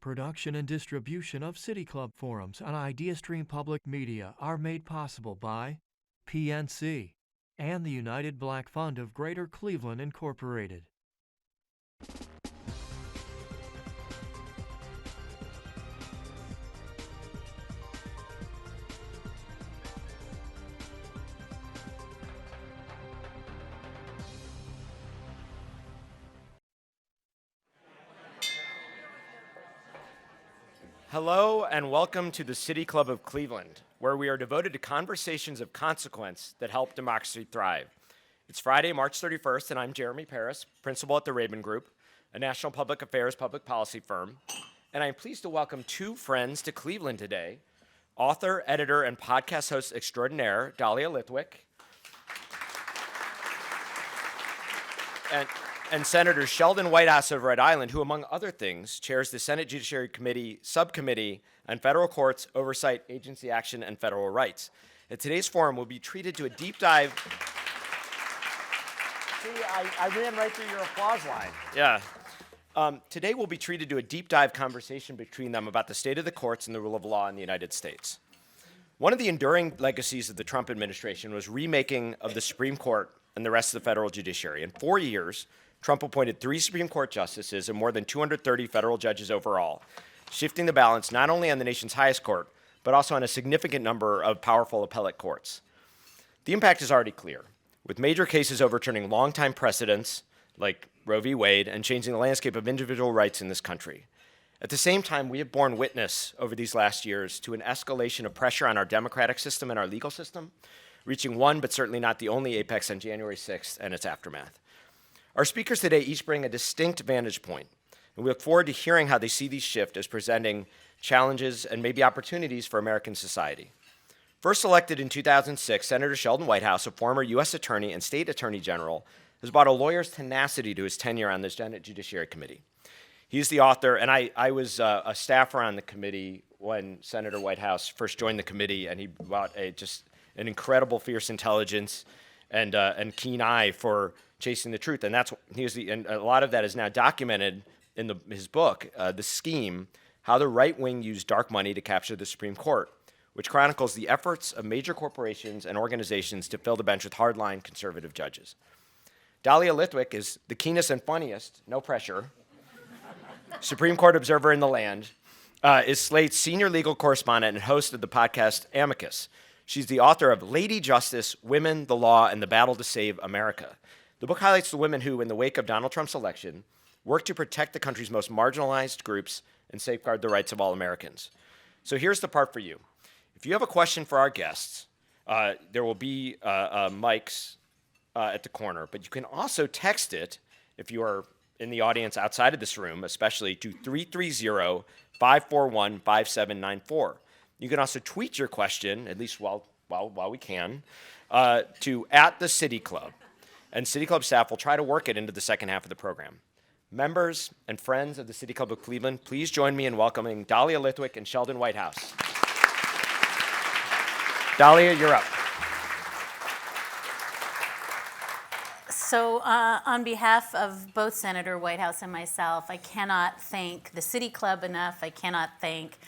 Production and distribution of City Club forums on IdeaStream Public Media are made possible by PNC and the United Black Fund of Greater Cleveland, Incorporated. Hello and welcome to the City Club of Cleveland, where we are devoted to conversations of consequence that help democracy thrive. It's Friday, March 31st, and I'm Jeremy Paris, principal at the Reagan Group, a national public affairs public policy firm, and I'm pleased to welcome two friends to Cleveland today, author, editor, and podcast host extraordinaire, Dahlia Lithwick, and Senator Sheldon Whitehouse of Rhode Island, who, among other things, chairs the Senate Judiciary Committee Subcommittee on Federal Courts, Oversight, Agency Action, and Federal Rights. At today's forum, we'll be treated to a deep dive. See, I ran right through your applause line. Yeah. Today, we'll be treated to a deep dive conversation between them about the state of the courts and the rule of law in the United States. One of the enduring legacies of the Trump administration was remaking of the Supreme Court and the rest of the federal judiciary. In 4 years, Trump appointed 3 Supreme Court justices and more than 230 federal judges overall, shifting the balance not only on the nation's highest court, but also on a significant number of powerful appellate courts. The impact is already clear, with major cases overturning longtime precedents like Roe v. Wade and changing the landscape of individual rights in this country. At the same time, we have borne witness over these last years to an escalation of pressure on our democratic system and our legal system, reaching one but certainly not the only apex on January 6th and its aftermath. Our speakers today each bring a distinct vantage point, and we look forward to hearing how they see these shifts as presenting challenges and maybe opportunities for American society. First elected in 2006, Senator Sheldon Whitehouse, a former U.S. Attorney and State Attorney General, has brought a lawyer's tenacity to his tenure on the Senate Judiciary Committee. He's the author, and I was a staffer on the committee when Senator Whitehouse first joined the committee, and he brought just an incredible fierce intelligence and keen eye for chasing the truth, and and a lot of that is now documented in his book, The Scheme: How the Right Wing Used Dark Money to Capture the Supreme Court, which chronicles the efforts of major corporations and organizations to fill the bench with hardline conservative judges. Dahlia Lithwick is the keenest and funniest, no pressure, Supreme Court observer in the land, is Slate's senior legal correspondent and host of the podcast Amicus. She's the author of Lady Justice, Women, the Law, and the Battle to Save America. The book highlights the women who, in the wake of Donald Trump's election, worked to protect the country's most marginalized groups and safeguard the rights of all Americans. So here's the part for you. If you have a question for our guests, there will be mics at the corner, but you can also text it if you are in the audience outside of this room, especially to 330-541-5794. You can also tweet your question, at least while we can, to @TheCityClub. And City Club staff will try to work it into the second half of the program. Members and friends of the City Club of Cleveland, please join me in welcoming Dahlia Lithwick and Sheldon Whitehouse. Dahlia, you're up. So on behalf of both Senator Whitehouse and myself, I cannot thank the City Club enough. I cannot thank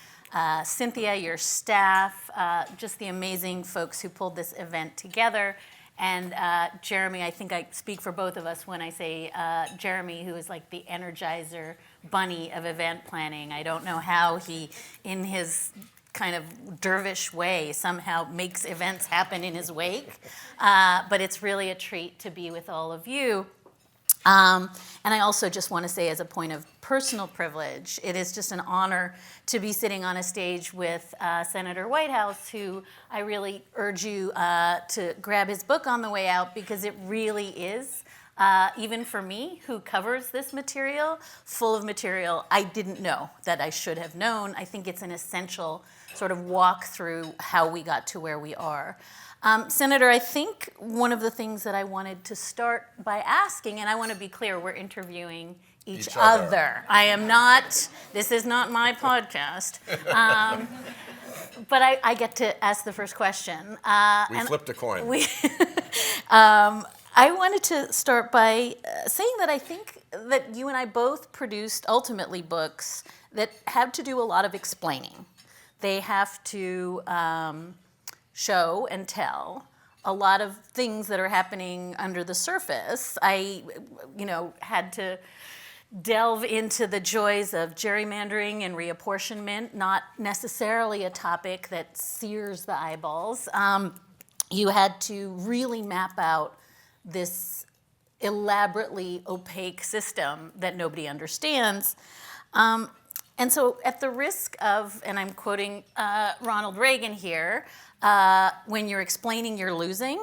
Cynthia, your staff, just the amazing folks who pulled this event together. And Jeremy, I think I speak for both of us when I say Jeremy, who is like the Energizer bunny of event planning. I don't know how he, in his kind of dervish way, somehow makes events happen in his wake. But it's really a treat to be with all of you. And I also just want to say, as a point of personal privilege, it is just an honor to be sitting on a stage with Senator Whitehouse, who I really urge you to grab his book on the way out, because it really is, even for me, who covers this material, full of material I didn't know that I should have known. I think it's an essential sort of walk through how we got to where we are. Senator, I think one of the things that I wanted to start by asking, and I want to be clear, we're interviewing each other. I am not, this is not my podcast. But I get to ask the first question. We flipped a coin. I wanted to start by saying that I think that you and I both produced ultimately books that have to do a lot of explaining. They have to show and tell a lot of things that are happening under the surface. I, had to delve into the joys of gerrymandering and reapportionment, not necessarily a topic that sears the eyeballs. You had to really map out this elaborately opaque system that nobody understands. And so at the risk of, and I'm quoting Ronald Reagan here, when you're explaining, you're losing.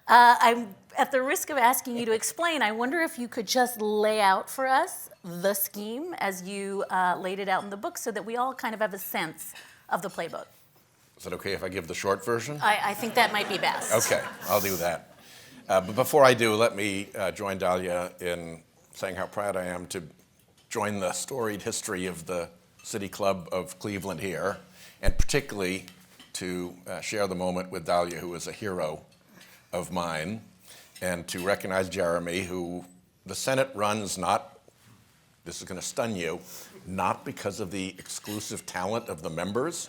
I'm at the risk of asking you to explain, I wonder if you could just lay out for us the scheme as you laid it out in the book so that we all kind of have a sense of the playbook. Is it okay if I give the short version? I think that might be best. Okay, I'll do that. But before I do, let me join Dahlia in saying how proud I am to join the storied history of the City Club of Cleveland here, and particularly to share the moment with Dahlia, who is a hero of mine, and to recognize Jeremy, who the Senate runs not, this is going to stun you, not because of the exclusive talent of the members,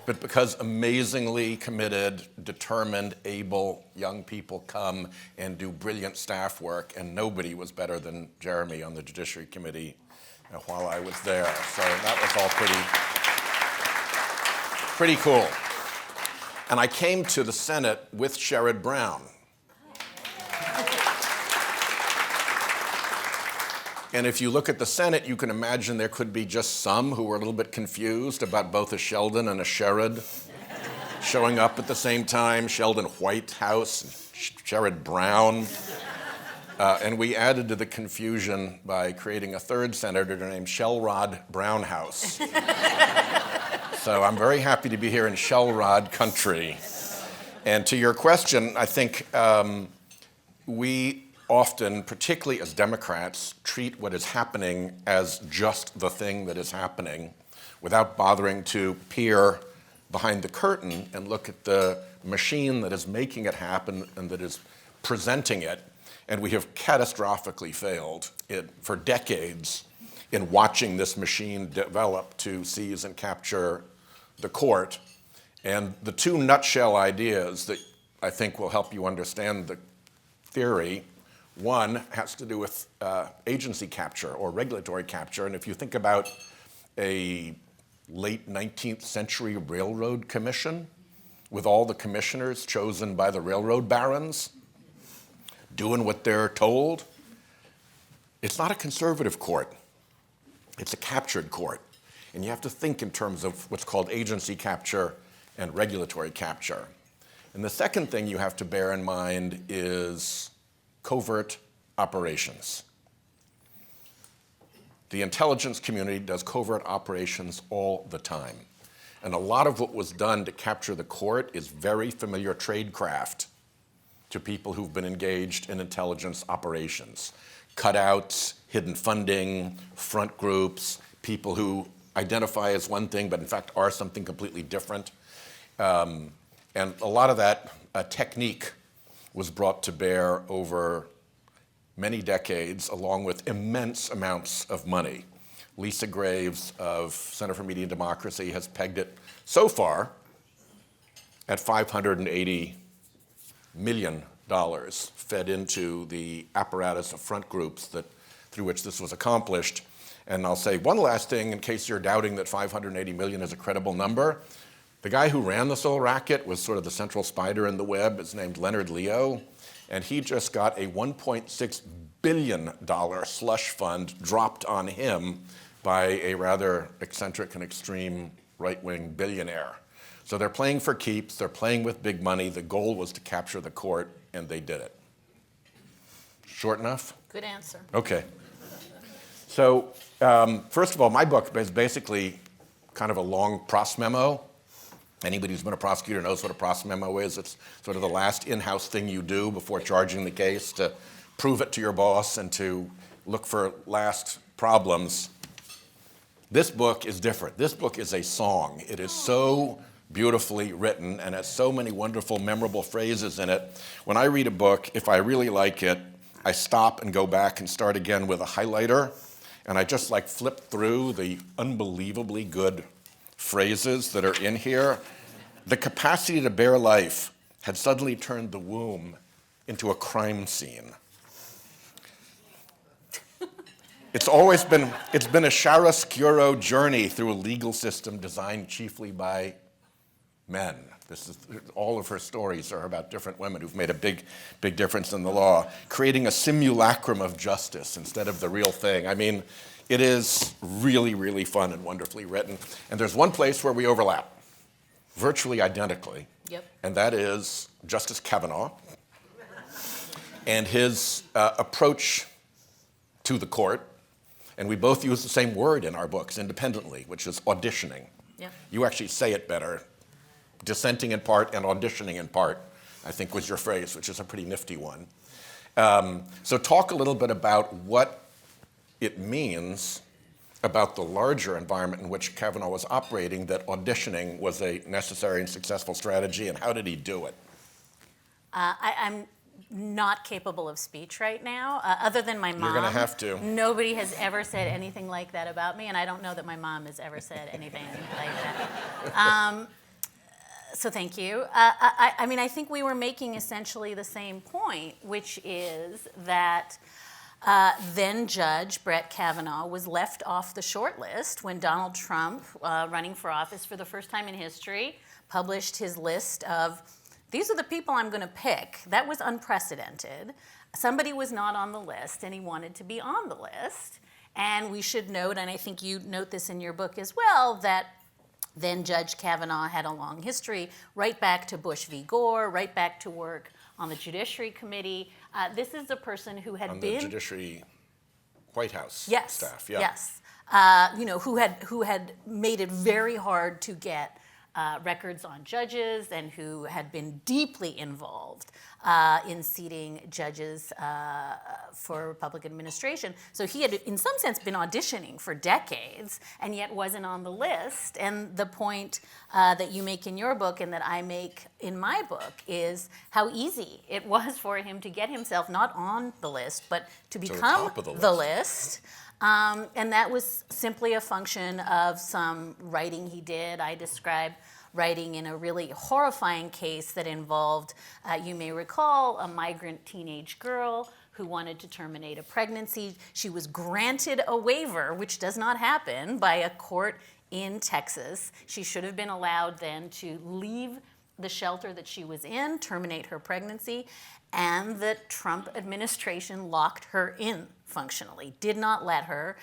but because amazingly committed, determined, able young people come and do brilliant staff work, and nobody was better than Jeremy on the Judiciary Committee while I was there. So that was all pretty cool. And I came to the Senate with Sherrod Brown. And if you look at the Senate, you can imagine there could be just some who were a little bit confused about both a Sheldon and a Sherrod showing up at the same time, Sheldon Whitehouse, and Sherrod Brown. And we added to the confusion by creating a third senator named Shellrod Brownhouse. So I'm very happy to be here in Shellrod country. And to your question, I think we often, particularly as Democrats, treat what is happening as just the thing that is happening without bothering to peer behind the curtain and look at the machine that is making it happen and that is presenting it. And we have catastrophically failed for decades in watching this machine develop to seize and capture the court. And the two nutshell ideas that I think will help you understand the theory, one has to do with agency capture or regulatory capture. And if you think about a late 19th century railroad commission with all the commissioners chosen by the railroad barons, doing what they're told, it's not a conservative court. It's a captured court. And you have to think in terms of what's called agency capture and regulatory capture. And the second thing you have to bear in mind is covert operations. The intelligence community does covert operations all the time. And a lot of what was done to capture the court is very familiar tradecraft to people who've been engaged in intelligence operations. Cutouts, hidden funding, front groups, people who identify as one thing but in fact are something completely different. And a lot of that technique was brought to bear over many decades along with immense amounts of money. Lisa Graves of Center for Media and Democracy has pegged it so far at $580 million fed into the apparatus of front groups through which this was accomplished. And I'll say one last thing in case you're doubting that 580 million is a credible number. The guy who ran this whole racket was sort of the central spider in the web. It's named Leonard Leo. And he just got a $1.6 billion slush fund dropped on him by a rather eccentric and extreme right-wing billionaire. So they're playing for keeps. They're playing with big money. The goal was to capture the court, and they did it. Short enough? Good answer. Okay. So first of all, my book is basically kind of a long pros memo. Anybody who's been a prosecutor knows what a pros memo is. It's sort of the last in-house thing you do before charging the case to prove it to your boss and to look for last problems. This book is different. This book is a song. It is so beautifully written and has so many wonderful, memorable phrases in it. When I read a book, if I really like it, I stop and go back and start again with a highlighter and I just like flipped through the unbelievably good phrases that are in here. The capacity to bear life had suddenly turned the womb into a crime scene. It's been a chiaroscuro journey through a legal system designed chiefly by men. All of her stories are about different women who've made a big difference in the law, creating a simulacrum of justice instead of the real thing. I mean, it is really, really fun and wonderfully written. And there's one place where we overlap, virtually identically, and that is Justice Kavanaugh and his approach to the court. And we both use the same word in our books independently, which is auditioning. You actually say it better. Dissenting in part and auditioning in part, I think was your phrase, which is a pretty nifty one. So talk a little bit about what it means about the larger environment in which Kavanaugh was operating, that auditioning was a necessary and successful strategy, and how did he do it? I'm not capable of speech right now, other than my mom. You're going to have to. Nobody has ever said anything like that about me, and I don't know that my mom has ever said anything like that. So thank you. I mean, I think we were making essentially the same point, which is that then Judge Brett Kavanaugh was left off the short list when Donald Trump, running for office for the first time in history, published his list of, these are the people I'm going to pick. That was unprecedented. Somebody was not on the list, and he wanted to be on the list. And we should note, and I think you note this in your book as well, that then Judge Kavanaugh had a long history, right back to Bush v. Gore, right back to work on the Judiciary Committee. This is a person who had been... On the Judiciary Whitehouse staff, Yes, who had made it very hard to get records on judges, and who had been deeply involved in seating judges for Republican administration. So he had, in some sense, been auditioning for decades, and yet wasn't on the list. And the point that you make in your book, and that I make in my book, is how easy it was for him to get himself not on the list, but to become the list. And that was simply a function of some writing he did. I describe writing in a really horrifying case that involved, you may recall, a migrant teenage girl who wanted to terminate a pregnancy. She was granted a waiver, which does not happen, by a court in Texas. She should have been allowed then to leave the shelter that she was in, terminate her pregnancy, and the Trump administration locked her in functionally, did not let her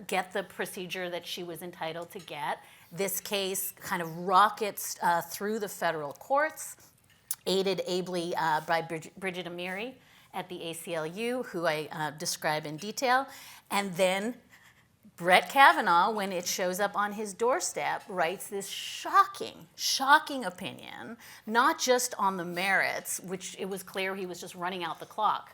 get the procedure that she was entitled to get. This case kind of rockets through the federal courts, aided ably by Bridget Amiri at the ACLU, who I describe in detail. And then Brett Kavanaugh, when it shows up on his doorstep, writes this shocking opinion, not just on the merits, which it was clear he was just running out the clock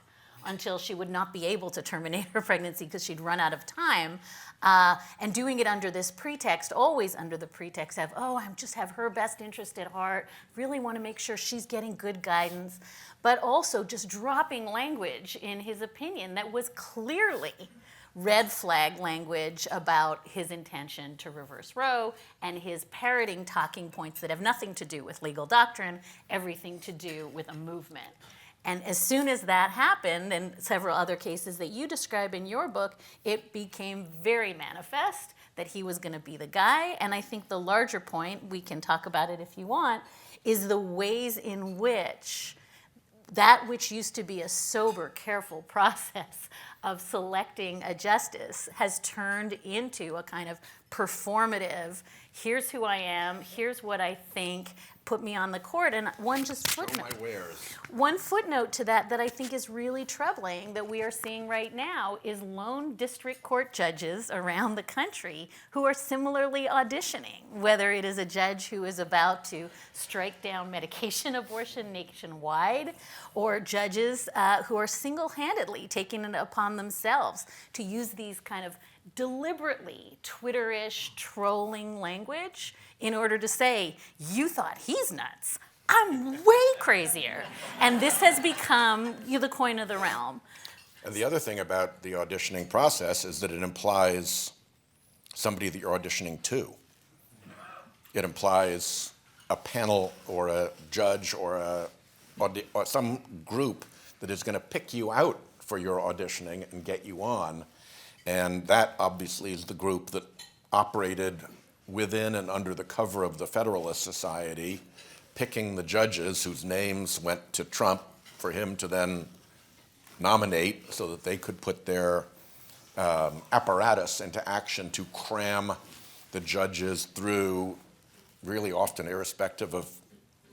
until she would not be able to terminate her pregnancy because she'd run out of time, and doing it under this pretext, always under the pretext of, I just have her best interest at heart, really want to make sure she's getting good guidance, but also just dropping language in his opinion that was clearly red flag language about his intention to reverse Roe, and his parroting talking points that have nothing to do with legal doctrine, everything to do with a movement. And as soon as that happened, and several other cases that you describe in your book, it became very manifest that he was going to be the guy. And I think the larger point, we can talk about it if you want, is the ways in which that which used to be a sober, careful process of selecting a justice has turned into a kind of performative, here's who I am, here's what I think, put me on the court. And one footnote to that I think is really troubling that we are seeing right now is lone district court judges around the country who are similarly auditioning, whether it is a judge who is about to strike down medication abortion nationwide, or judges who are single-handedly taking it upon themselves to use these kind of deliberately Twitter-ish trolling language in order to say, you thought he's nuts, I'm way crazier. And this has become the coin of the realm. And the other thing about the auditioning process is that it implies somebody that you're auditioning to. It implies a panel or a judge or some group that is going to pick you out for your auditioning and get you on. And that obviously is the group that operated within and under the cover of the Federalist Society, picking the judges whose names went to Trump for him to then nominate so that they could put their apparatus into action to cram the judges through, really often irrespective of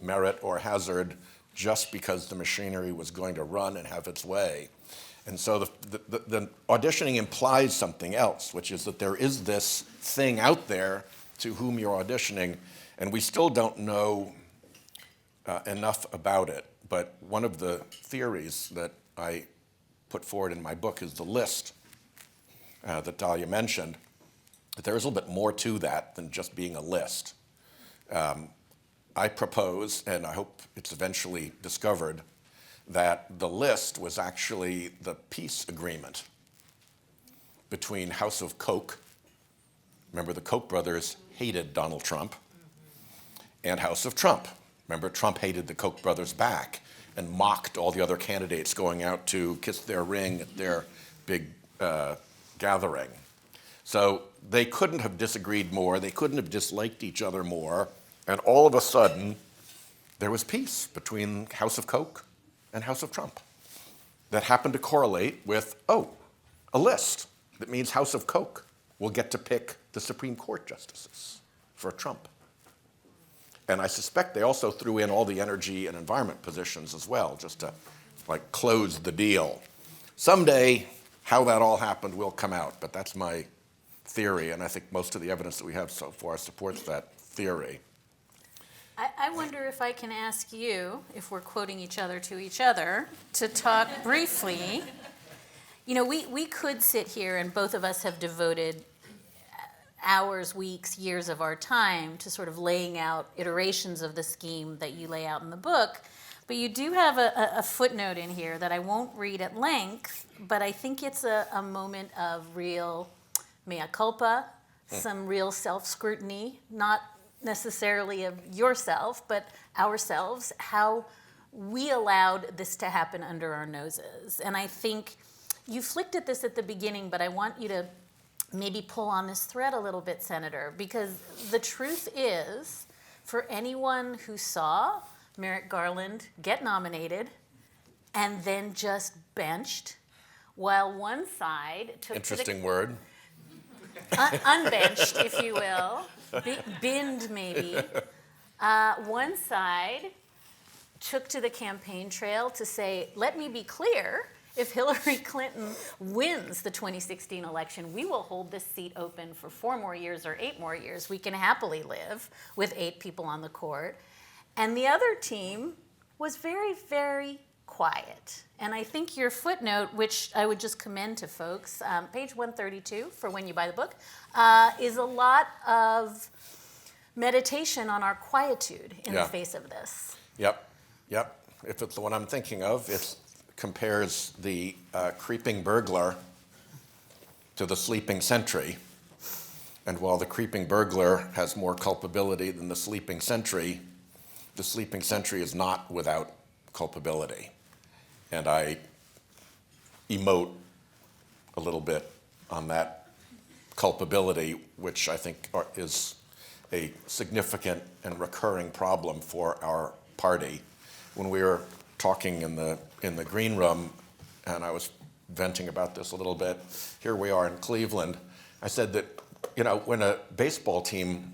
merit or hazard, just because the machinery was going to run and have its way. And so the auditioning implies something else, which is that there is this thing out there to whom you're auditioning, and we still don't know enough about it. But one of the theories that I put forward in my book is the list that Dahlia mentioned, that there is a little bit more to that than just being a list. I propose, and I hope it's eventually discovered, that the list was actually the peace agreement between House of Koch, remember the Koch brothers hated Donald Trump, and House of Trump. Remember, Trump hated the Koch brothers back and mocked all the other candidates going out to kiss their ring at their big gathering. So they couldn't have disagreed more, they couldn't have disliked each other more, and all of a sudden, there was peace between House of Koch and House of Trump that happened to correlate with, a list. That means House of Koch will get to pick the Supreme Court justices for Trump. And I suspect they also threw in all the energy and environment positions as well, just to close the deal. Someday, how that all happened will come out, but that's my theory, and I think most of the evidence that we have so far supports that theory. I wonder if I can ask you, if we're quoting each other, to talk briefly. You know, we could sit here, and both of us have devoted hours, weeks, years of our time to sort of laying out iterations of the scheme that you lay out in the book. But you do have a footnote in here that I won't read at length, but I think it's a moment of real mea culpa, some real self-scrutiny, not necessarily of yourself, but ourselves, how we allowed this to happen under our noses. And I think you flicked at this at the beginning, but I want you to maybe pull on this thread a little bit, Senator, because the truth is, for anyone who saw Merrick Garland get nominated and then just benched, while one side took Interesting word. Unbenched, if you will, binned maybe. One side took to the campaign trail to say, let me be clear, if Hillary Clinton wins the 2016 election, we will hold this seat open for 4 more years or 8 more years. We can happily live with 8 people on the court. And the other team was very, very quiet. And I think your footnote, which I would just commend to folks, page 132 for when you buy the book, is a lot of meditation on our quietude in the face of this. Yep. If it's the one I'm thinking of, it compares the creeping burglar to the sleeping sentry. And while the creeping burglar has more culpability than the sleeping sentry is not without culpability. And I emote a little bit on that culpability, which I think is a significant and recurring problem for our party. When we were talking in the green room, and I was venting about this a little bit, here we are in Cleveland, I said that, when a baseball team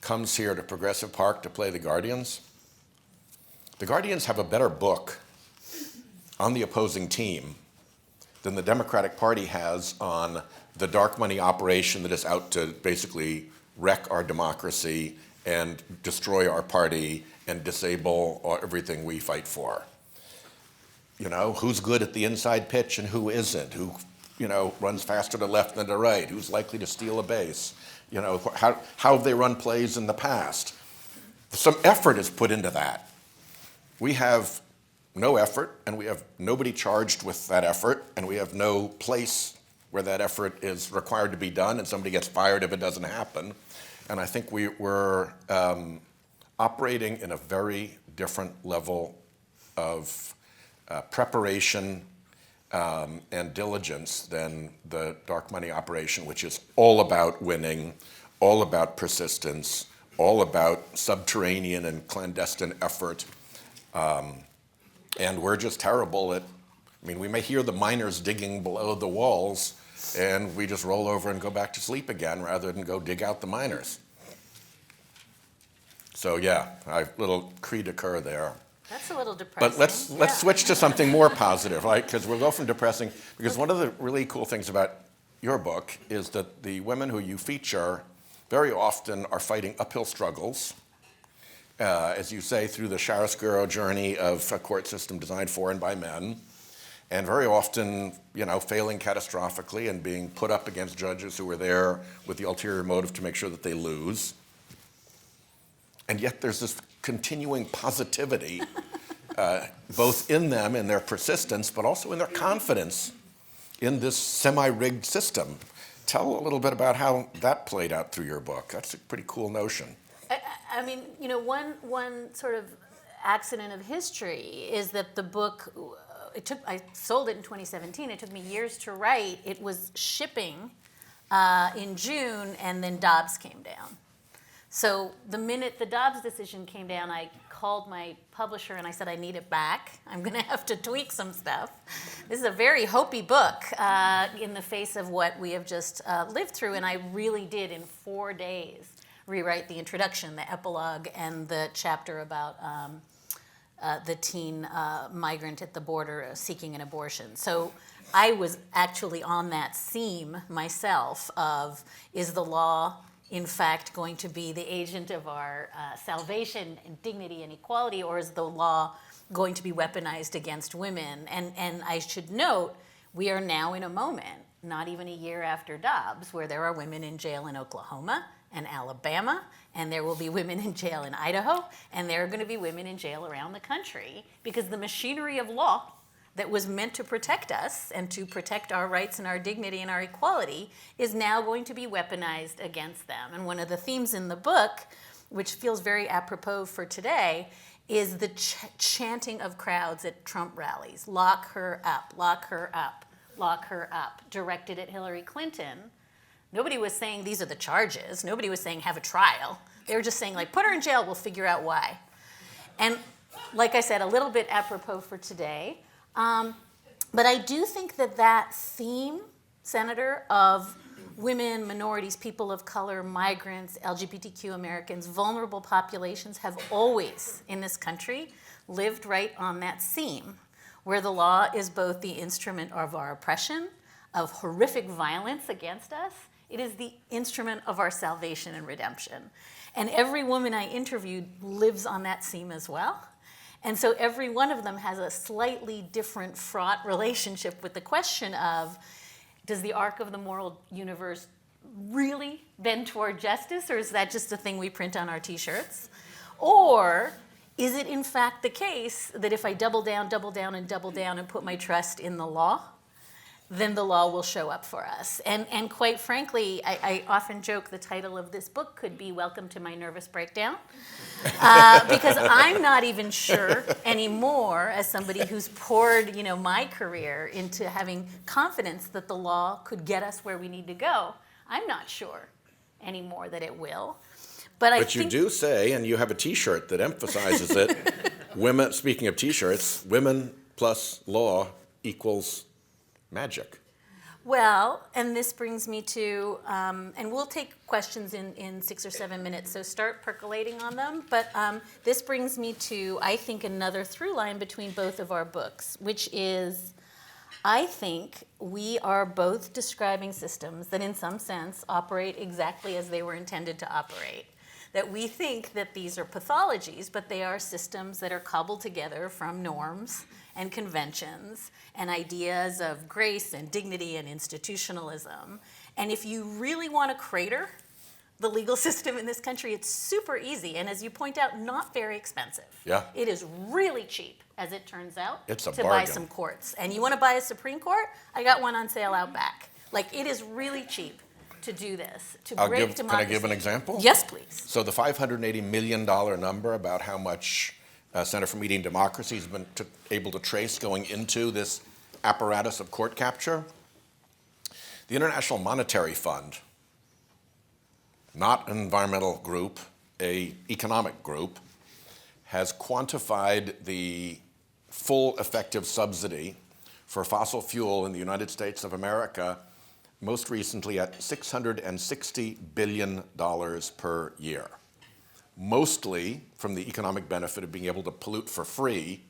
comes here to Progressive Park to play the Guardians have a better book on the opposing team than the Democratic Party has on the dark money operation that is out to basically wreck our democracy and destroy our party and disable everything we fight for. Who's good at the inside pitch and who isn't, who runs faster to left than to right, who's likely to steal a base, how have they run plays in the past. Some effort is put into that. We have no effort, and we have nobody charged with that effort, and we have no place where that effort is required to be done, and somebody gets fired if it doesn't happen. And I think we're operating in a very different level of preparation and diligence than the dark money operation, which is all about winning, all about persistence, all about subterranean and clandestine effort. And we're just terrible at, I mean, we may hear the miners digging below the walls, and we just roll over and go back to sleep again rather than go dig out the miners. So yeah, a little cri de coeur there. That's a little depressing. But let's switch to something more positive, right? Because we'll go from depressing, because one of the really cool things about your book is that the women who you feature very often are fighting uphill struggles, as you say, through the chiaroscuro journey of a court system designed for and by men, and very often, failing catastrophically and being put up against judges who are there with the ulterior motive to make sure that they lose. And yet there's this continuing positivity, both in them, in their persistence, but also in their confidence in this semi-rigged system. Tell a little bit about how that played out through your book. That's a pretty cool notion. I mean, one sort of accident of history is that the book, I sold it in 2017. It took me years to write. It was shipping in June, and then Dobbs came down. So the minute the Dobbs decision came down, I called my publisher and I said, I need it back. I'm going to have to tweak some stuff. This is a very hopey book in the face of what we have just lived through, and I really did, in 4 days, rewrite the introduction, the epilogue, and the chapter about the teen migrant at the border seeking an abortion. So I was actually on that seam myself of, is the law in fact going to be the agent of our salvation and dignity and equality, or is the law going to be weaponized against women? And I should note, we are now in a moment, not even a year after Dobbs, where there are women in jail in Oklahoma and Alabama, and there will be women in jail in Idaho, and there are going to be women in jail around the country, because the machinery of law that was meant to protect us and to protect our rights and our dignity and our equality is now going to be weaponized against them. And one of the themes in the book, which feels very apropos for today, is the chanting of crowds at Trump rallies. Lock her up, lock her up, lock her up, directed at Hillary Clinton. Nobody was saying these are the charges. Nobody was saying have a trial. They were just saying, like, put her in jail, we'll figure out why. And like I said, a little bit apropos for today. But I do think that theme, Senator, of women, minorities, people of color, migrants, LGBTQ Americans, vulnerable populations have always, in this country, lived right on that seam, where the law is both the instrument of our oppression, of horrific violence against us. It is the instrument of our salvation and redemption. And every woman I interviewed lives on that seam as well. And so every one of them has a slightly different, fraught relationship with the question of, does the arc of the moral universe really bend toward justice, or is that just a thing we print on our T-shirts? Or is it in fact the case that if I double down, and put my trust in the law, then the law will show up for us? And quite frankly, I often joke the title of this book could be Welcome to My Nervous Breakdown, because I'm not even sure anymore, as somebody who's poured my career into having confidence that the law could get us where we need to go. I'm not sure anymore that it will. But you do say, and you have a T-shirt that emphasizes it, women, speaking of T-shirts, women plus law equals magic. Well, and this brings me to, and we'll take questions in 6 or 7 minutes, so start percolating on them. But this brings me to, I think, another through line between both of our books, which is, I think we are both describing systems that in some sense operate exactly as they were intended to operate. That we think that these are pathologies, but they are systems that are cobbled together from norms and conventions and ideas of grace and dignity and institutionalism. And if you really want to crater the legal system in this country, it's super easy. And as you point out, not very expensive. Yeah. It is really cheap, as it turns out, It's a to buy bargain. some courts. And you want to buy a Supreme Court? I got one on sale out back. Like, it is really cheap to do this, to break democracy. Can I give an example? Yes, please. So the $580 million number about how much Center for Media and Democracy has been able to trace going into this apparatus of court capture, the International Monetary Fund, not an environmental group, an economic group, has quantified the full effective subsidy for fossil fuel in the United States of America most recently at $660 billion per year, mostly from the economic benefit of being able to pollute for free,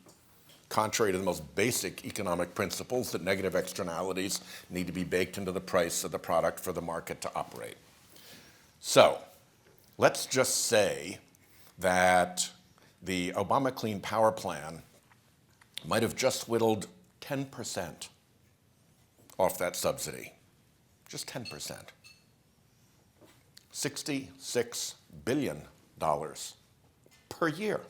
contrary to the most basic economic principles that negative externalities need to be baked into the price of the product for the market to operate. So let's just say that the Obama Clean Power Plan might have just whittled 10% off that subsidy. Just 10%. $66 billion per year.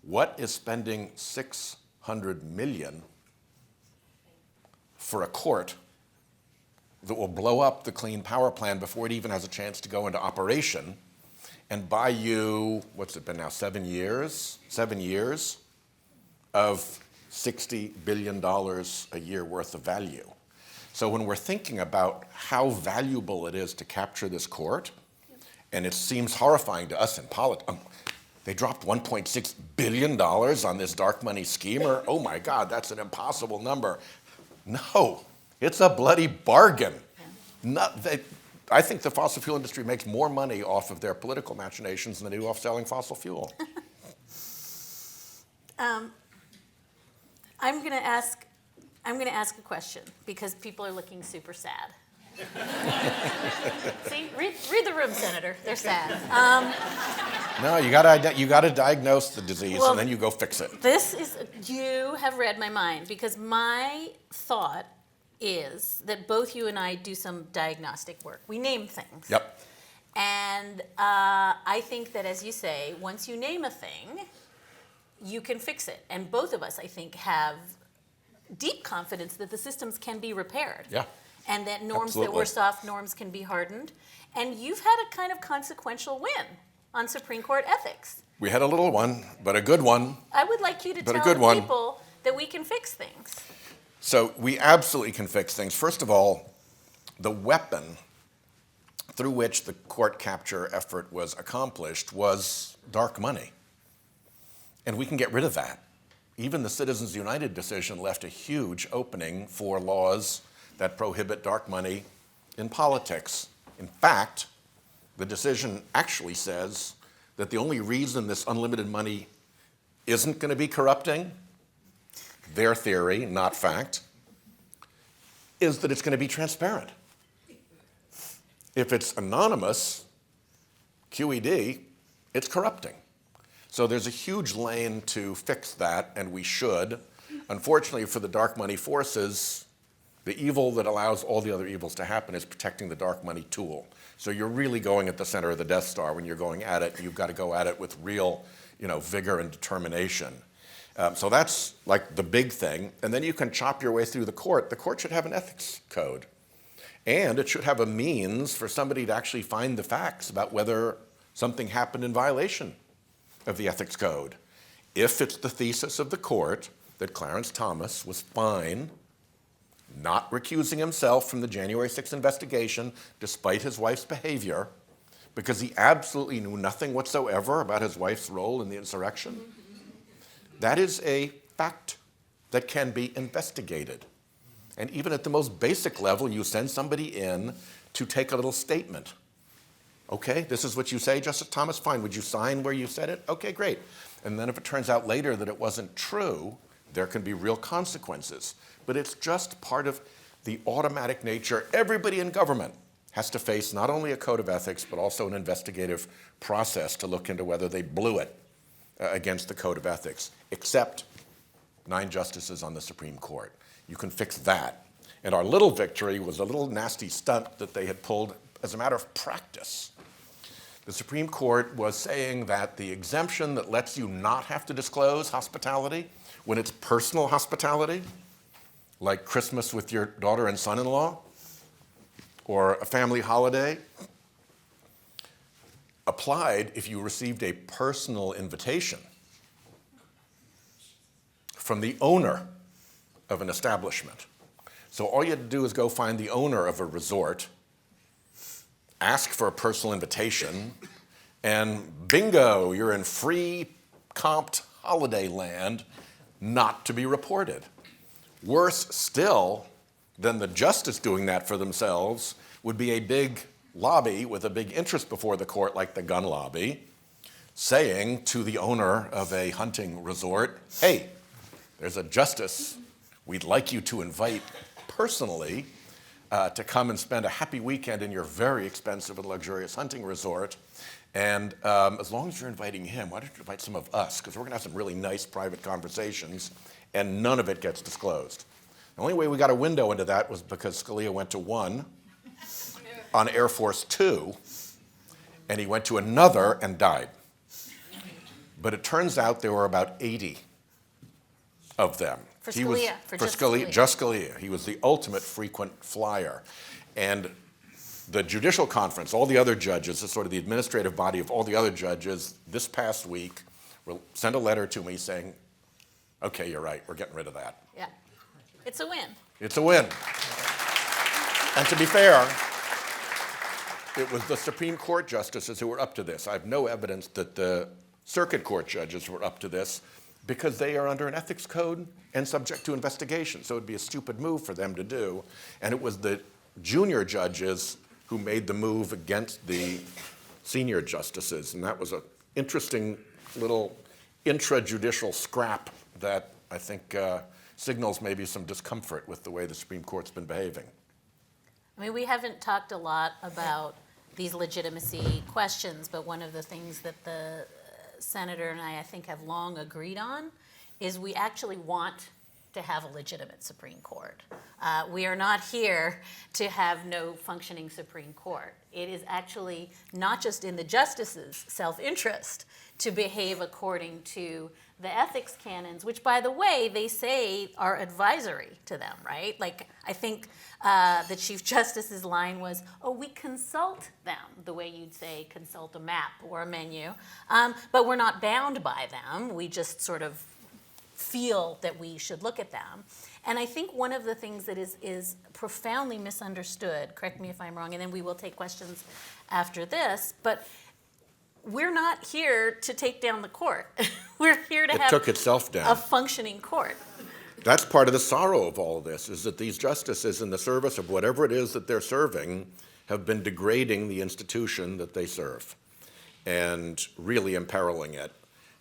What is spending $600 million for a court that will blow up the Clean Power Plan before it even has a chance to go into operation and buy you, what's it been now, 7 years? 7 years of $60 billion a year worth of value. So when we're thinking about how valuable it is to capture this court, and it seems horrifying to us in politics, they dropped $1.6 billion on this dark money schemer. Oh my God, that's an impossible number. No, it's a bloody bargain. I think the fossil fuel industry makes more money off of their political machinations than they do off selling fossil fuel. I'm going to ask a question because people are looking super sad. See, read the room, Senator. They're sad. No, you got to diagnose the disease and then you go fix it. You have read my mind because my thought is that both you and I do some diagnostic work. We name things. Yep. And I think that, as you say, once you name a thing, you can fix it. And both of us, I think, have deep confidence that the systems can be repaired. Yeah. And that norms Absolutely. that were soft norms can be hardened. And you've had a kind of consequential win on Supreme Court ethics. We had a little one, but a good one. I would like you to But a tell good the one. people that we can fix things. So we absolutely can fix things. First of all, the weapon through which the court capture effort was accomplished was dark money. And we can get rid of that. Even the Citizens United decision left a huge opening for laws that prohibit dark money in politics. In fact, the decision actually says that the only reason this unlimited money isn't going to be corrupting, their theory, not fact, is that it's going to be transparent. If it's anonymous, QED, it's corrupting. So there's a huge lane to fix that, and we should. Unfortunately for the dark money forces, the evil that allows all the other evils to happen is protecting the dark money tool. So you're really going at the center of the Death Star when you're going at it. You've got to go at it with real, vigor and determination. So that's like the big thing. And then you can chop your way through the court. The court should have an ethics code. And it should have a means for somebody to actually find the facts about whether something happened in violation of the ethics code. If it's the thesis of the court that Clarence Thomas was fine not recusing himself from the January 6th investigation despite his wife's behavior because he absolutely knew nothing whatsoever about his wife's role in the insurrection, that is a fact that can be investigated. And even at the most basic level, you send somebody in to take a little statement. Okay, this is what you say, Justice Thomas, fine. Would you sign where you said it? Okay, great. And then if it turns out later that it wasn't true, there can be real consequences. But it's just part of the automatic nature. Everybody in government has to face not only a code of ethics, but also an investigative process to look into whether they blew it against the code of ethics, except 9 justices on the Supreme Court. You can fix that. And our little victory was a little nasty stunt that they had pulled as a matter of practice. The Supreme Court was saying that the exemption that lets you not have to disclose hospitality when it's personal hospitality, like Christmas with your daughter and son-in-law, or a family holiday, applied if you received a personal invitation from the owner of an establishment. So all you had to do is go find the owner of a resort, ask for a personal invitation, and bingo, you're in free comped holiday land, not to be reported. Worse still than the justice doing that for themselves would be a big lobby with a big interest before the court, like the gun lobby, saying to the owner of a hunting resort, hey, there's a justice we'd like you to invite personally to come and spend a happy weekend in your very expensive and luxurious hunting resort. And as long as you're inviting him, why don't you invite some of us? Because we're going to have some really nice private conversations, and none of it gets disclosed. The only way we got a window into that was because Scalia went to one on Air Force Two, and he went to another and died. But it turns out there were about 80 of them. For He Scalia, was, just Scalia. He was the ultimate frequent flyer. And the judicial conference, all the other judges, the sort of the administrative body of all the other judges, this past week will send a letter to me saying, okay, you're right, we're getting rid of that. Yeah. It's a win. It's a win. And to be fair, it was the Supreme Court justices who were up to this. I have no evidence that the circuit court judges were up to this because they are under an ethics code and subject to investigation. So it would be a stupid move for them to do. And it was the junior judges who made the move against the senior justices. And that was an interesting little intrajudicial scrap that I think signals maybe some discomfort with the way the Supreme Court's been behaving. I mean, we haven't talked a lot about these legitimacy questions, but one of the things that the senator and I think, have long agreed on is we actually want to have a legitimate Supreme Court. We are not here to have no functioning Supreme Court. It is actually not just in the justices' self-interest to behave according to the ethics canons, which, by the way, they say are advisory to them, right? Like, I think the Chief Justice's line was, oh, we consult them, the way you'd say consult a map or a menu, but we're not bound by them. We just sort of feel that we should look at them. And I think one of the things that is profoundly misunderstood, correct me if I'm wrong, and then we will take questions after this, but we're not here to take down the court. We're here to have took itself down. A functioning court. That's part of the sorrow of all of this, is that these justices, in the service of whatever it is that they're serving, have been degrading the institution that they serve and really imperiling it.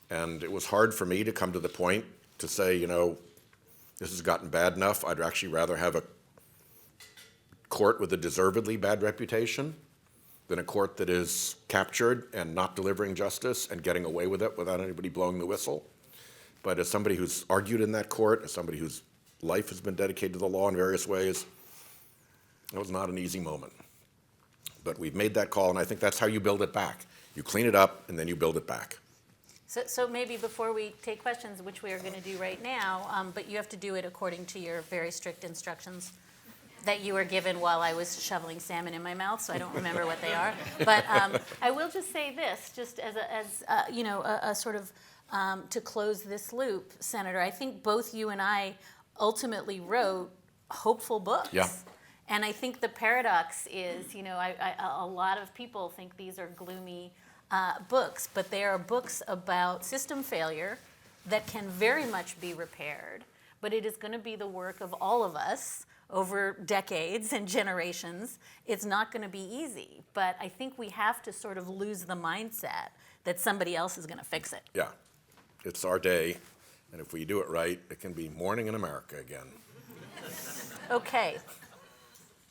And it was hard for me to come to the point to say, you know, this has gotten bad enough. I'd actually rather have a court with a deservedly bad reputation than a court that is captured and not delivering justice and getting away with it without anybody blowing the whistle. But as somebody who's argued in that court, as somebody whose life has been dedicated to the law in various ways, it was not an easy moment. But we've made that call, and I think that's how you build it back. You clean it up, and then you build it back. So maybe before we take questions, which we are going to do right now, but you have to do it according to your very strict instructions that you were given while I was shoveling salmon in my mouth, so I don't remember what they are. But I will just say this, just as a sort of to close this loop, Senator. I think both you and I ultimately wrote hopeful books. Yeah. And I think the paradox is, you know, a lot of people think these are gloomy books, but they are books about system failure that can very much be repaired. But it is going to be the work of all of us over decades and generations. It's not going to be easy, but I think we have to sort of lose the mindset that somebody else is going to fix it. Yeah, it's our day, and if we do it right, it can be morning in America again. Okay.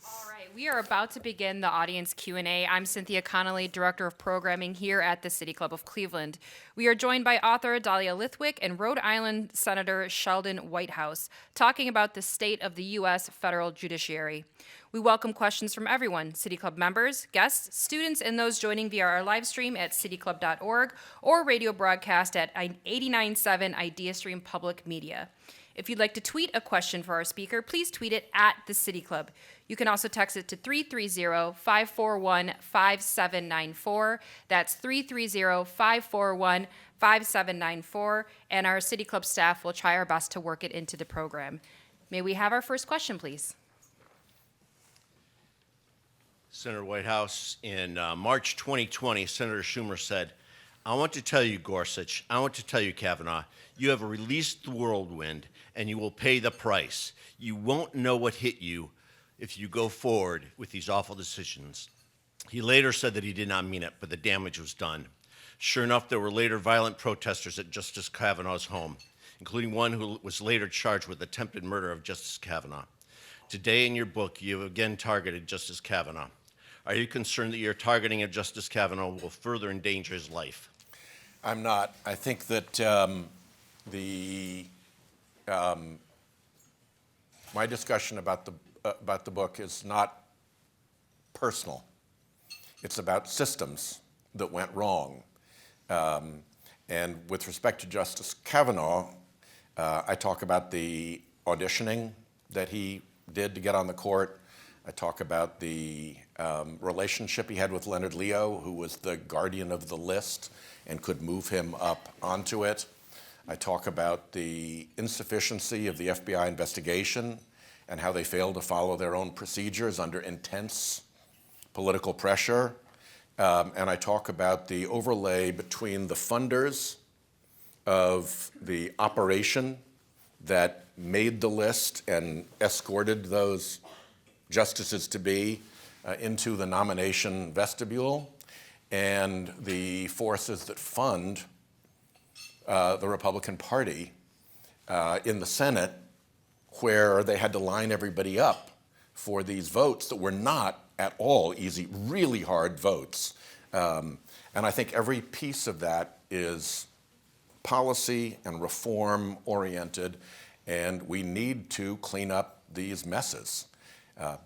All right, We are about to begin the audience Q&A. I'm Cynthia Connolly, Director of Programming here at the City Club of Cleveland. We are joined by author Dahlia Lithwick and Rhode Island Senator Sheldon Whitehouse, talking about the state of the U.S. federal judiciary. We welcome questions from everyone, City Club members, guests, students, and those joining via our live stream at cityclub.org or radio broadcast at 89.7 IdeaStream Public Media. If you'd like to tweet a question for our speaker, please tweet it at the City Club. You can also text it to 330-541-5794. That's 330-541-5794. And our City Club staff will try our best to work it into the program. May we have our first question, please? Senator Whitehouse, in March 2020, Senator Schumer said, "I want to tell you, Gorsuch, I want to tell you, Kavanaugh, you have released the whirlwind, and you will pay the price. You won't know what hit you if you go forward with these awful decisions." He later said that he did not mean it, but the damage was done. Sure enough, there were later violent protesters at Justice Kavanaugh's home, including one who was later charged with attempted murder of Justice Kavanaugh. Today in your book, you have again targeted Justice Kavanaugh. Are you concerned that your targeting of Justice Kavanaugh will further endanger his life? I'm not. I think that my discussion about the book is not personal. It's about systems that went wrong. And with respect to Justice Kavanaugh, I talk about the auditioning that he did to get on the court. I talk about the relationship he had with Leonard Leo, who was the guardian of the list and could move him up onto it. I talk about the insufficiency of the FBI investigation and how they failed to follow their own procedures under intense political pressure. And I talk about the overlay between the funders of the operation that made the list and escorted those justices to be into the nomination vestibule, and the forces that fund the Republican Party in the Senate, where they had to line everybody up for these votes that were not at all easy, really hard votes. And I think every piece of that is policy and reform oriented, and we need to clean up these messes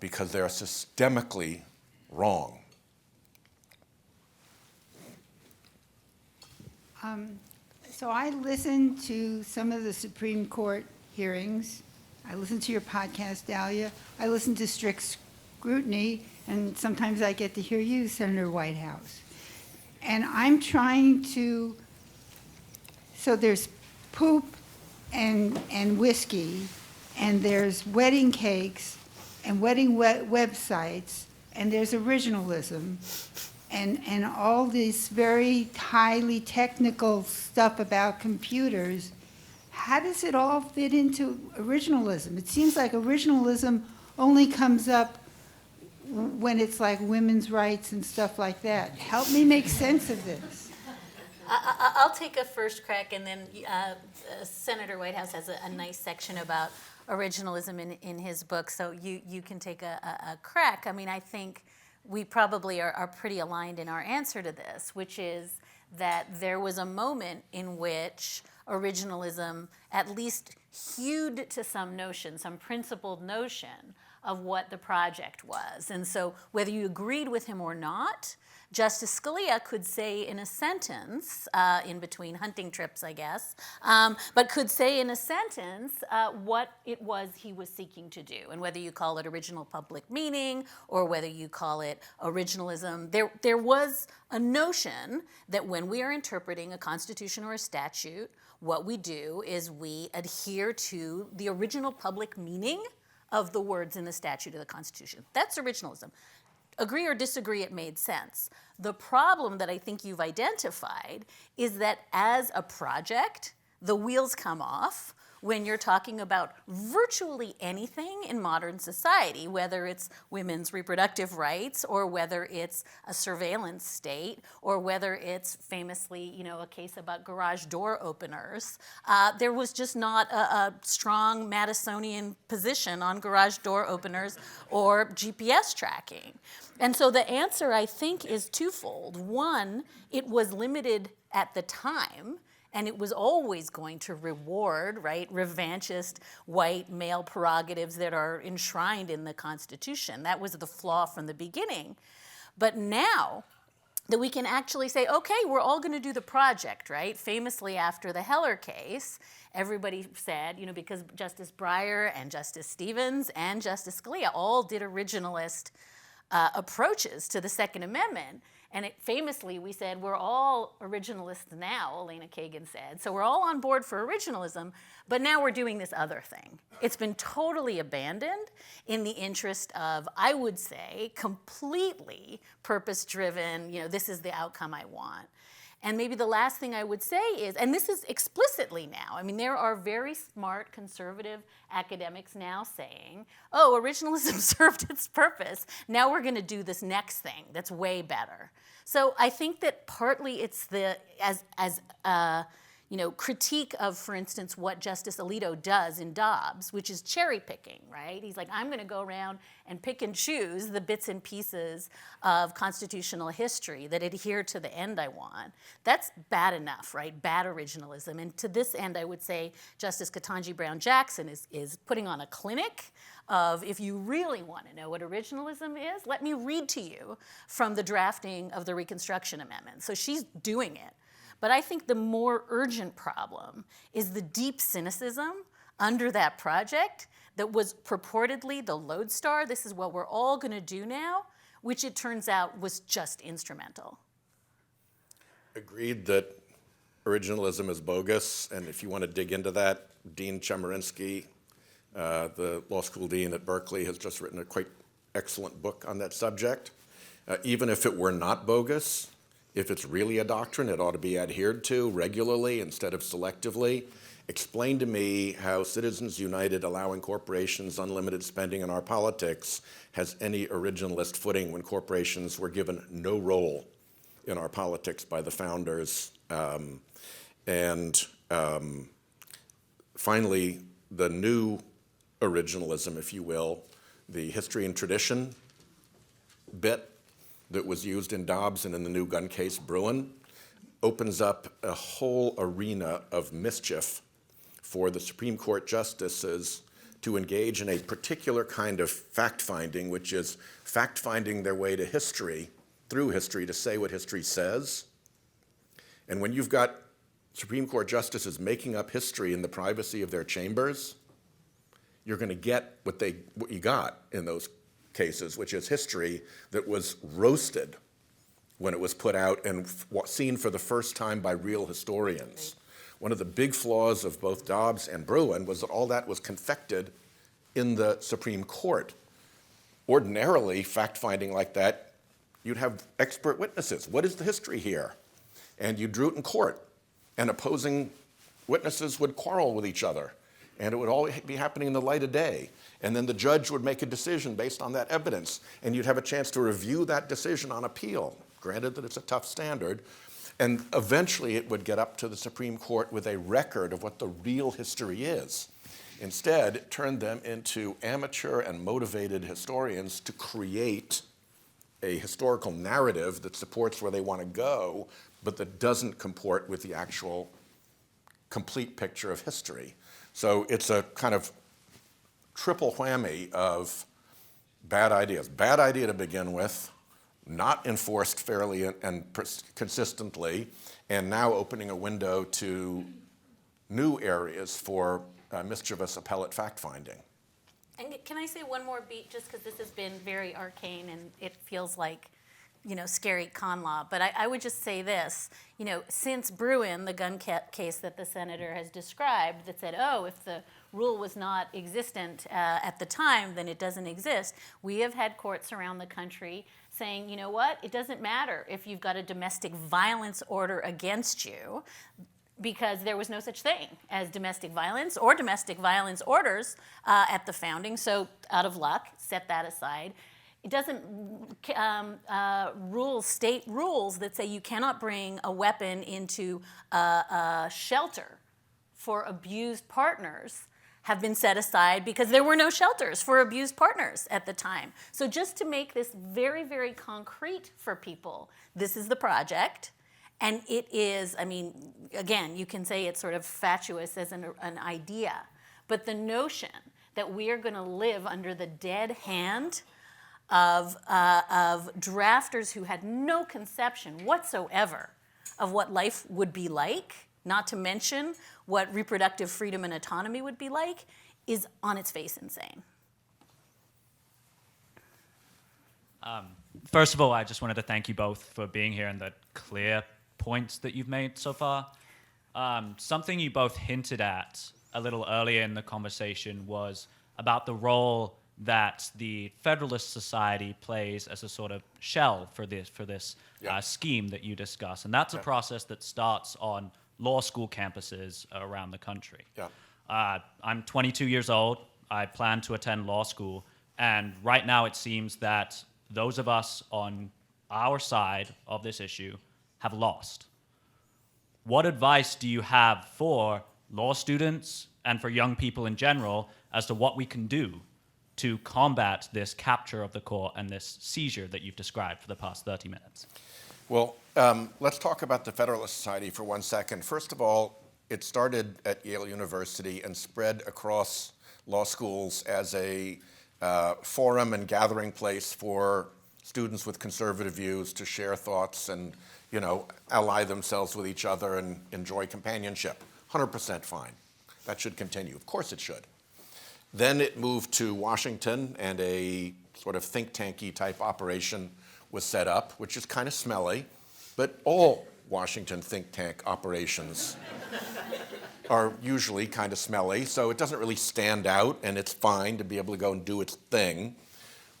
because they're systemically wrong. So I listened to some of the Supreme Court hearings. I listened to your podcast, Dahlia. I listened to Strict Scrutiny, and sometimes I get to hear you, Senator Whitehouse. And I'm trying to, so there's poop and whiskey, and there's wedding cakes and wedding websites, and there's originalism, and all this very highly technical stuff about computers. How does it all fit into originalism? It seems like originalism only comes up when it's like women's rights and stuff like that. Help me make sense of this. I'll take a first crack, and then Senator Whitehouse has a nice section about originalism in his book, so you can take a crack. I mean, I think we probably are pretty aligned in our answer to this, which is that there was a moment in which originalism at least hewed to some notion, some principled notion of what the project was. And so whether you agreed with him or not, Justice Scalia could say in a sentence, in between hunting trips, I guess, but could say in a sentence what it was he was seeking to do. And whether you call it original public meaning or whether you call it originalism, there was a notion that when we are interpreting a constitution or a statute, what we do is we adhere to the original public meaning of the words in the statute of the Constitution. That's originalism. Agree or disagree, it made sense. The problem that I think you've identified is that as a project, the wheels come off when you're talking about virtually anything in modern society, whether it's women's reproductive rights or whether it's a surveillance state or whether it's famously, a case about garage door openers. There was just not a strong Madisonian position on garage door openers or GPS tracking. And so the answer, I think, is twofold. One, it was limited at the time, and it was always going to reward, right, revanchist white male prerogatives that are enshrined in the Constitution. That was the flaw from the beginning. But now that we can actually say, okay, we're all going to do the project, right? Famously, after the Heller case, everybody said, because Justice Breyer and Justice Stevens and Justice Scalia all did originalist approaches to the Second Amendment. And famously, we said, we're all originalists now, Elena Kagan said. So we're all on board for originalism, but now we're doing this other thing. It's been totally abandoned in the interest of, I would say, completely purpose-driven, this is the outcome I want. And maybe the last thing I would say is, and this is explicitly now, there are very smart conservative academics now saying, originalism served its purpose. Now we're going to do this next thing that's way better. So I think that partly it's critique of, for instance, what Justice Alito does in Dobbs, which is cherry picking, right? He's like, I'm going to go around and pick and choose the bits and pieces of constitutional history that adhere to the end I want. That's bad enough, right? Bad originalism. And to this end, I would say Justice Ketanji Brown Jackson is putting on a clinic of, if you really want to know what originalism is, let me read to you from the drafting of the Reconstruction Amendment. So she's doing it. But I think the more urgent problem is the deep cynicism under that project that was purportedly the lodestar. This is what we're all going to do now, which it turns out was just instrumental. Agreed that originalism is bogus, and if you want to dig into that, Dean Chemerinsky, the law school dean at Berkeley, has just written a quite excellent book on that subject. Even if it were not bogus, if it's really a doctrine, it ought to be adhered to regularly instead of selectively. Explain to me how Citizens United allowing corporations unlimited spending in our politics has any originalist footing when corporations were given no role in our politics by the founders. Finally, the new originalism, if you will, the history and tradition bit that was used in Dobbs and in the new gun case Bruin, opens up a whole arena of mischief for the Supreme Court justices to engage in a particular kind of fact-finding, which is fact-finding their way to history, through history, to say what history says. And when you've got Supreme Court justices making up history in the privacy of their chambers, you're going to get what you got in those cases, which is history that was roasted when it was put out and seen for the first time by real historians. Right. One of the big flaws of both Dobbs and Bruin was that all that was confected in the Supreme Court. Ordinarily, fact-finding like that, you'd have expert witnesses. What is the history here? And you drew it in court, and opposing witnesses would quarrel with each other, and it would all be happening in the light of day. And then the judge would make a decision based on that evidence, and you'd have a chance to review that decision on appeal, granted that it's a tough standard. And eventually it would get up to the Supreme Court with a record of what the real history is. Instead, it turned them into amateur and motivated historians to create a historical narrative that supports where they want to go, but that doesn't comport with the actual complete picture of history. So it's a kind of triple whammy of bad ideas. Bad idea to begin with, not enforced fairly and consistently, and now opening a window to new areas for mischievous appellate fact-finding. And can I say one more beat, just because this has been very arcane and it feels like, scary con law. But I would just say this, since Bruin, the gun case that the senator has described, that said, if the rule was not existent at the time, then it doesn't exist. We have had courts around the country saying, you know what, it doesn't matter if you've got a domestic violence order against you. because there was no such thing as domestic violence or domestic violence orders at the founding. So out of luck, set that aside. It doesn't state rules that say you cannot bring a weapon into a shelter for abused partners have been set aside because there were no shelters for abused partners at the time. So just to make this very, very concrete for people, this is the project. And it is, I mean, again, you can say it's sort of fatuous as an idea, but the notion that we are going to live under the dead hand of drafters who had no conception whatsoever of what life would be like, not to mention what reproductive freedom and autonomy would be like, is on its face insane. First of all, I just wanted to thank you both for being here and the clear points that you've made so far. Something you both hinted at a little earlier in the conversation was about the role that the Federalist Society plays as a sort of shell for this scheme that you discuss. And that's a process that starts on law school campuses around the country. I'm 22 years old. I plan to attend law school. And right now it seems that those of us on our side of this issue have lost. What advice do you have for law students and for young people in general as to what we can do to combat this capture of the court and this seizure that you've described for the past 30 minutes? Well, let's talk about the Federalist Society for 1 second. First of all, it started at Yale University and spread across law schools as a forum and gathering place for students with conservative views to share thoughts and, ally themselves with each other and enjoy companionship. 100% fine. That should continue. Of course it should. Then it moved to Washington, and a sort of think tanky type operation was set up, which is kind of smelly, but all Washington think tank operations are usually kind of smelly, so it doesn't really stand out, and it's fine to be able to go and do its thing.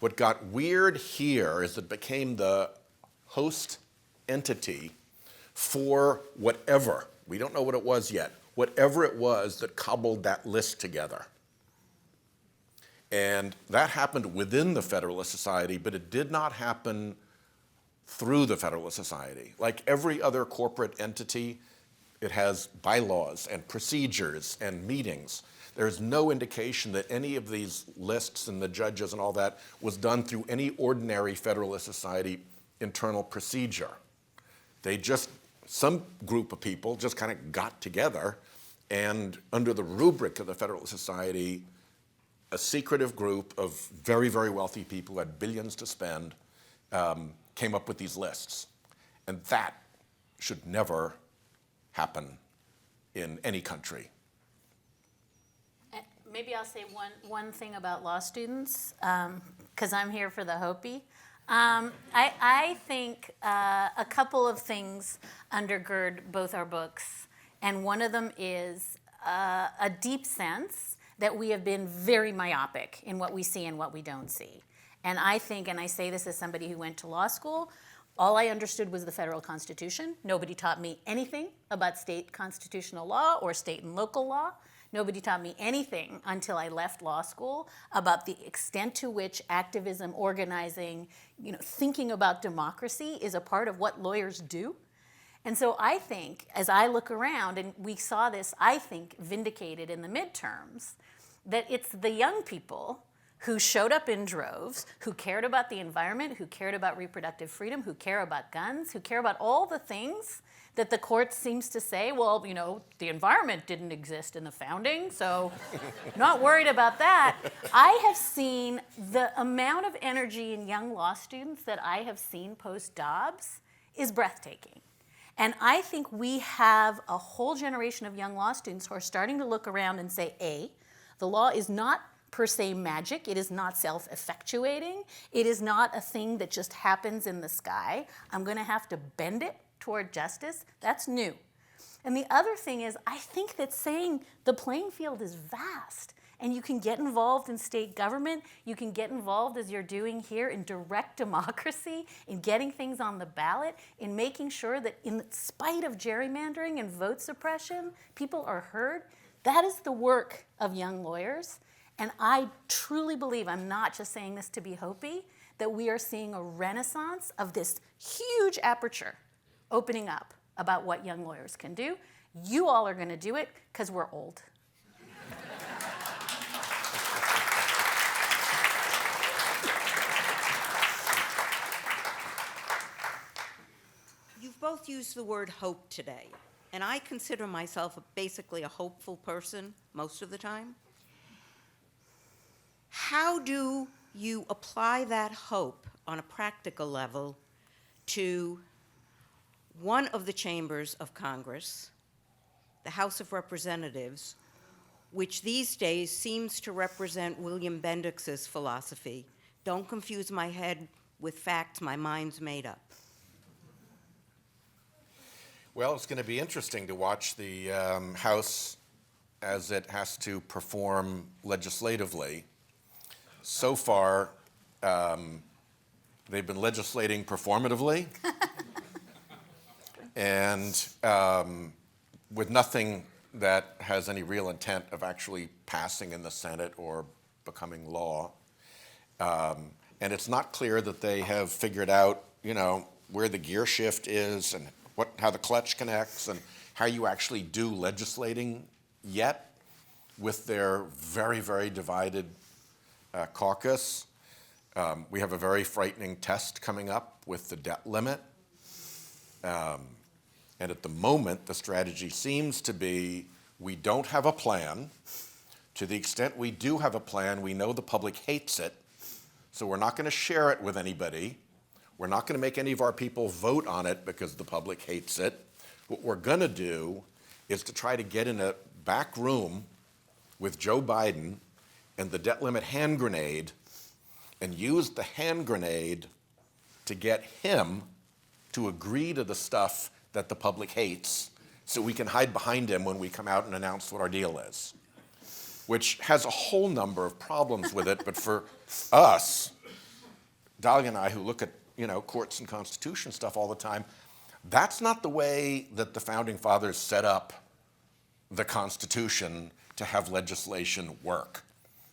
What got weird here is it became the host entity for whatever, we don't know what it was yet, whatever it was that cobbled that list together. And that happened within the Federalist Society, but it did not happen through the Federalist Society. Like every other corporate entity, it has bylaws and procedures and meetings. There's no indication that any of these lists and the judges and all that was done through any ordinary Federalist Society internal procedure. Some group of people just kind of got together, and under the rubric of the Federalist Society, a secretive group of very, very wealthy people who had billions to spend came up with these lists. And that should never happen in any country. Maybe I'll say one thing about law students, because I'm here for the Hopi. I think a couple of things undergird both our books, and one of them is a deep sense that we have been very myopic in what we see and what we don't see. And I think, and I say this as somebody who went to law school, all I understood was the federal constitution. Nobody taught me anything about state constitutional law or state and local law. Nobody taught me anything until I left law school about the extent to which activism, organizing, thinking about democracy is a part of what lawyers do. And so I think, as I look around, and we saw this, I think, vindicated in the midterms, that it's the young people who showed up in droves, who cared about the environment, who cared about reproductive freedom, who care about guns, who care about all the things that the court seems to say, well, the environment didn't exist in the founding, so not worried about that. I have seen the amount of energy in young law students that I have seen post-Dobbs is breathtaking. And I think we have a whole generation of young law students who are starting to look around and say, A, the law is not per se magic. It is not self-effectuating. It is not a thing that just happens in the sky. I'm going to have to bend it toward justice. That's new. And the other thing is, I think that saying the playing field is vast And you can get involved in state government. You can get involved, as you're doing here, in direct democracy, in getting things on the ballot, in making sure that in spite of gerrymandering and vote suppression, people are heard. That is the work of young lawyers. And I truly believe, I'm not just saying this to be hopey, that we are seeing a renaissance of this huge aperture opening up about what young lawyers can do. You all are going to do it because we're old. You've both used the word hope today, and I consider myself basically a hopeful person most of the time. How do you apply that hope on a practical level to one of the chambers of Congress, the House of Representatives, which these days seems to represent William Bendix's philosophy? Don't confuse my head with facts, my mind's made up. Well, it's going to be interesting to watch the House as it has to perform legislatively. So far, they've been legislating performatively and with nothing that has any real intent of actually passing in the Senate or becoming law. And it's not clear that they have figured out, where the gear shift is and how the clutch connects and how you actually do legislating yet with their very, very divided caucus. We have a very frightening test coming up with the debt limit. And at the moment, the strategy seems to be we don't have a plan. To the extent we do have a plan, we know the public hates it, so we're not going to share it with anybody. We're not going to make any of our people vote on it because the public hates it. What we're going to do is to try to get in a back room with Joe Biden and the debt limit hand grenade and use the hand grenade to get him to agree to the stuff that the public hates so we can hide behind him when we come out and announce what our deal is, which has a whole number of problems with it. But for us, Dahlia and I, who look at courts and constitution stuff all the time, that's not the way that the Founding Fathers set up the Constitution to have legislation work.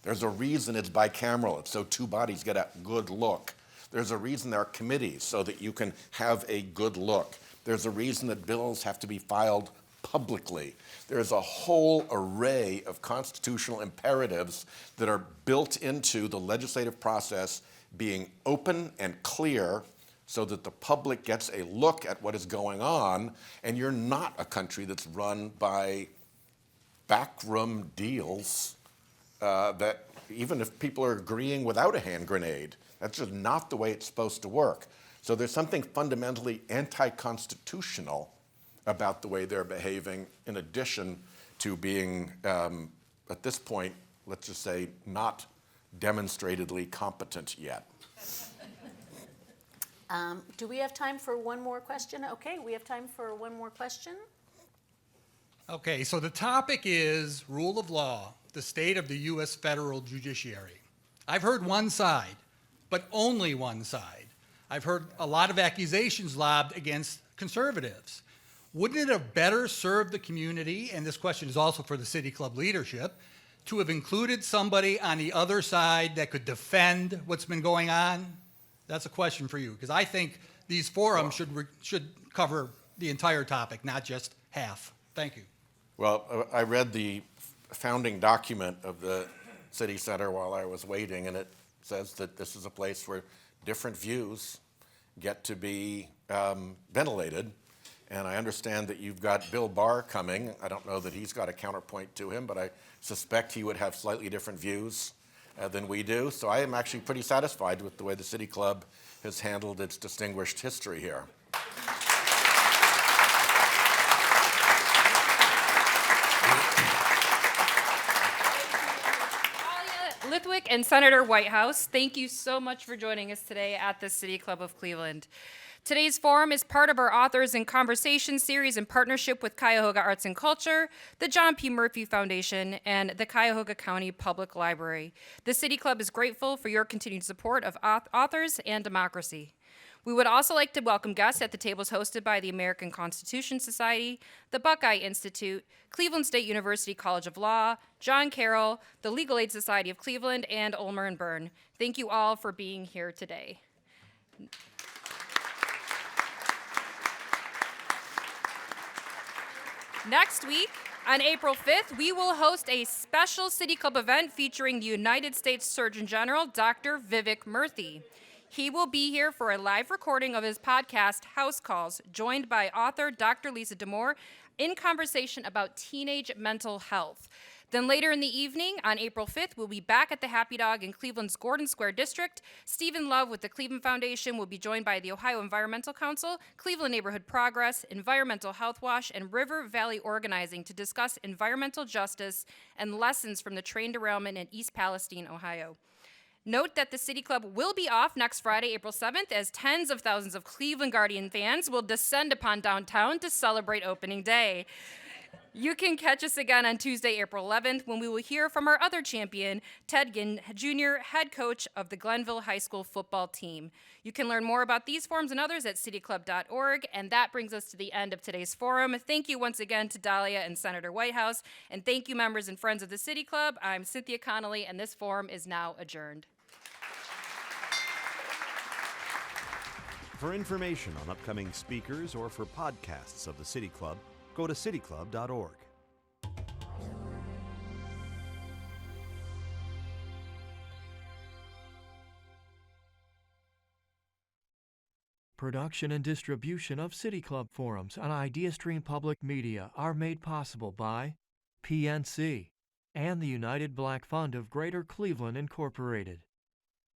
There's a reason it's bicameral. It's so two bodies get a good look. There's a reason there are committees so that you can have a good look. There's a reason that bills have to be filed publicly. There's a whole array of constitutional imperatives that are built into the legislative process being open and clear so that the public gets a look at what is going on, and you're not a country that's run by backroom deals that even if people are agreeing without a hand grenade, that's just not the way it's supposed to work. So there's something fundamentally anti-constitutional about the way they're behaving, in addition to being, at this point, let's just say, not demonstratedly competent yet. Do we have time for one more question? Okay, we have time for one more question. Okay, so the topic is rule of law, the state of the U.S. federal judiciary. I've heard one side, but only one side. I've heard a lot of accusations lobbed against conservatives. Wouldn't it have better served the community, and this question is also for the City Club leadership, to have included somebody on the other side that could defend what's been going on? That's a question for you, because I think these forums should cover the entire topic, not just half. Thank you. Well, I read the founding document of the City Center while I was waiting, and it says that this is a place where different views get to be ventilated. And I understand that you've got Bill Barr coming. I don't know that he's got a counterpoint to him, but I suspect he would have slightly different views than we do. So I am actually pretty satisfied with the way the City Club has handled its distinguished history here. Dahlia Lithwick and Senator Whitehouse, thank you so much for joining us today at the City Club of Cleveland. Today's forum is part of our Authors in Conversation series in partnership with Cuyahoga Arts and Culture, the John P. Murphy Foundation, and the Cuyahoga County Public Library. The City Club is grateful for your continued support of authors and democracy. We would also like to welcome guests at the tables hosted by the American Constitution Society, the Buckeye Institute, Cleveland State University College of Law, John Carroll, the Legal Aid Society of Cleveland, and Ulmer and Byrne. Thank you all for being here today. Next week, on April 5th, we will host a special City Club event featuring the United States Surgeon General, Dr. Vivek Murthy. He will be here for a live recording of his podcast, House Calls, joined by author Dr. Lisa D'Amour in conversation about teenage mental health. Then later in the evening, on April 5th, we'll be back at the Happy Dog in Cleveland's Gordon Square District. Stephen Love with the Cleveland Foundation will be joined by the Ohio Environmental Council, Cleveland Neighborhood Progress, Environmental Health Wash, and River Valley Organizing to discuss environmental justice and lessons from the train derailment in East Palestine, Ohio. Note that the City Club will be off next Friday, April 7th, as tens of thousands of Cleveland Guardian fans will descend upon downtown to celebrate opening day. You can catch us again on Tuesday, April 11th, when we will hear from our other champion, Ted Ginn, Jr., head coach of the Glenville High School football team. You can learn more about these forums and others at cityclub.org, and that brings us to the end of today's forum. Thank you once again to Dahlia and Senator Whitehouse, and thank you, members and friends of the City Club. I'm Cynthia Connolly, and this forum is now adjourned. For information on upcoming speakers or for podcasts of the City Club, go to cityclub.org. Production and distribution of City Club forums on IdeaStream Public Media are made possible by PNC and the United Black Fund of Greater Cleveland, Incorporated.